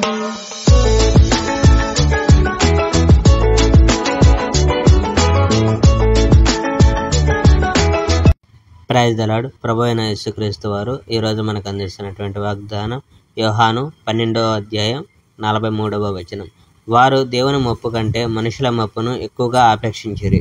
Praise the lord. ప్రభు అయిన యేసుక్రీస్తు వారు ఈరోజు మనకు అందిస్తున్నటువంటి వాగ్దానం యోహాను 12వ అధ్యాయం 43వ వచనం. వారు దేవుని మొప్పు కంటే మనుషుల మొప్పును ఎక్కువగా ఆపేక్షించిరి.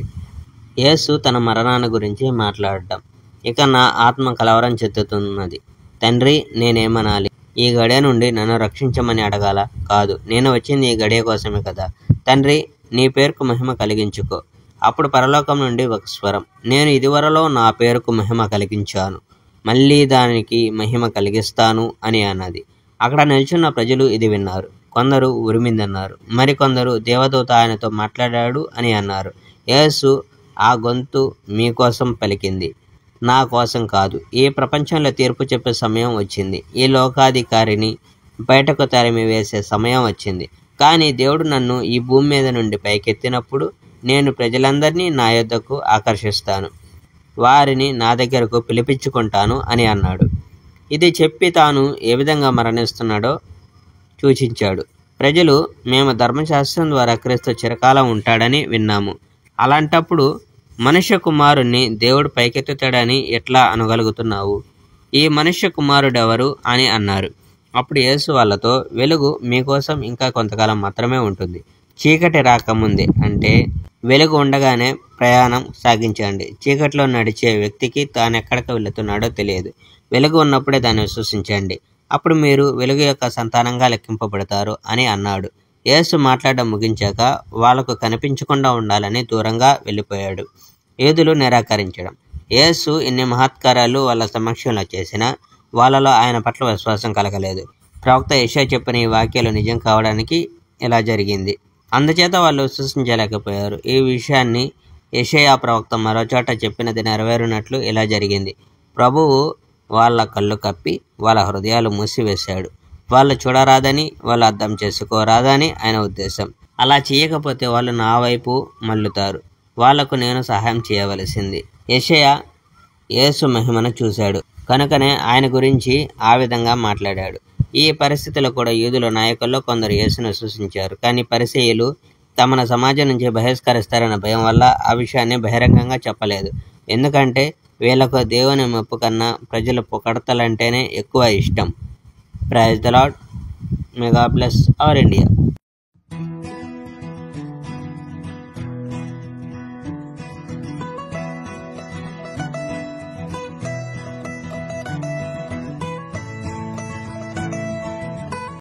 యేసు తన మరణాన్ని గురించి మాట్లాడటం. ఇక నా ఆత్మ కలవరం చెందుతున్నది. తండ్రి, నేనేమనాలి? ఈ గడియ నుండి నన్ను రక్షించమని అడగాల? కాదు, నేను వచ్చింది ఈ గడియ కోసమే కదా. తండ్రి, నీ పేరుకు మహిమ కలిగించుకో. అప్పుడు పరలోకం నుండి ఒక స్వరం, నేను ఇదివరలో నా పేరుకు మహిమ కలిగించాను, మళ్ళీ దానికి మహిమ కలిగిస్తాను అని అన్నది. అక్కడ నిల్చున్న ప్రజలు ఇది విన్నారు. కొందరు ఉరిమిందన్నారు, మరికొందరు దేవదూత ఆయనతో మాట్లాడాడు అని అన్నారు. యేసు, ఆ గొంతు మీకోసం పలికింది, నా కోసం కాదు. ఈ ప్రపంచంలో తీర్పు చెప్పే సమయం వచ్చింది. ఈ లోకాధికారిని బయటకు తరిమి వేసే సమయం వచ్చింది. కానీ దేవుడు నన్ను ఈ భూమి మీద నుండి పైకెత్తినప్పుడు నేను ప్రజలందరినీ నా యొద్దకు ఆకర్షిస్తాను, వారిని నా దగ్గరకు పిలిపించుకుంటాను అని అన్నాడు. ఇది చెప్పి తాను ఏ విధంగా మరణిస్తున్నాడో సూచించాడు. ప్రజలు, మేము ధర్మశాస్త్రం ద్వారా క్రీస్తు చిరకాలం ఉంటాడని విన్నాము. అలాంటప్పుడు మనుష్య కుమారుణ్ణి దేవుడు పైకెత్తుతాడని ఎట్లా అనగలుగుతున్నావు? ఈ మనుష్య కుమారుడెవరు అని అన్నారు. అప్పుడు యేసు వాళ్ళతో, వెలుగు మీకోసం ఇంకా కొంతకాలం మాత్రమే ఉంటుంది. చీకటి రాకముందే, అంటే వెలుగు ఉండగానే ప్రయాణం సాగించండి. చీకట్లో నడిచే వ్యక్తికి తాను ఎక్కడికి వెళుతున్నాడో తెలియదు. వెలుగు ఉన్నప్పుడే దాన్ని విశ్వసించండి. అప్పుడు మీరు వెలుగు యొక్క సంతానంగా లెక్కింపబడతారు అని అన్నాడు. యేసు మాట్లాడడం ముగించాక వాళ్లకు కనిపించకుండా ఉండాలని దూరంగా వెళ్ళిపోయాడు. యూదులు నిరాకరించడం. యేసు ఇన్ని మహత్కారాలు వాళ్ళ సమక్షంలో చేసినా వాళ్ళలో ఆయన పట్ల విశ్వాసం కలగలేదు. ప్రవక్త యెషయా చెప్పిన ఈ వాక్యాలు నిజం కావడానికి ఇలా జరిగింది. అందుచేత వాళ్ళు విశ్వసించలేకపోయారు. ఈ విషయాన్ని యెషయా ప్రవక్త మరోచోట చెప్పినది నెరవేరునట్లు ఇలా జరిగింది. ప్రభువు వాళ్ళ కళ్ళు కప్పి వాళ్ళ హృదయాలు మూసివేశాడు. వాళ్ళు చూడరాదని, వాళ్ళు అర్థం చేసుకోరాదని ఆయన ఉద్దేశం. అలా చేయకపోతే వాళ్ళు నా వైపు మళ్ళుతారు. వాళ్లకు నేను సహాయం చేయవలసింది. యెషయా యేసు మహిమను చూశాడు కనుకనే ఆయన గురించి ఆ విధంగా మాట్లాడాడు. ఈ పరిస్థితిలో కూడా యూదుల నాయకుల్లో కొందరు యేసును విశ్వసించారు. కానీ పరిసయ్యులు తమను సమాజం నుంచి బహిష్కరిస్తారన్న భయం వల్ల ఆ విషయాన్ని బహిరంగంగా చెప్పలేదు. ఎందుకంటే వీళ్ళకు దేవుని మెప్పు కన్నా ప్రజల పొగడ్తలంటేనే ఎక్కువ ఇష్టం. Praise the Lord. May God bless our India.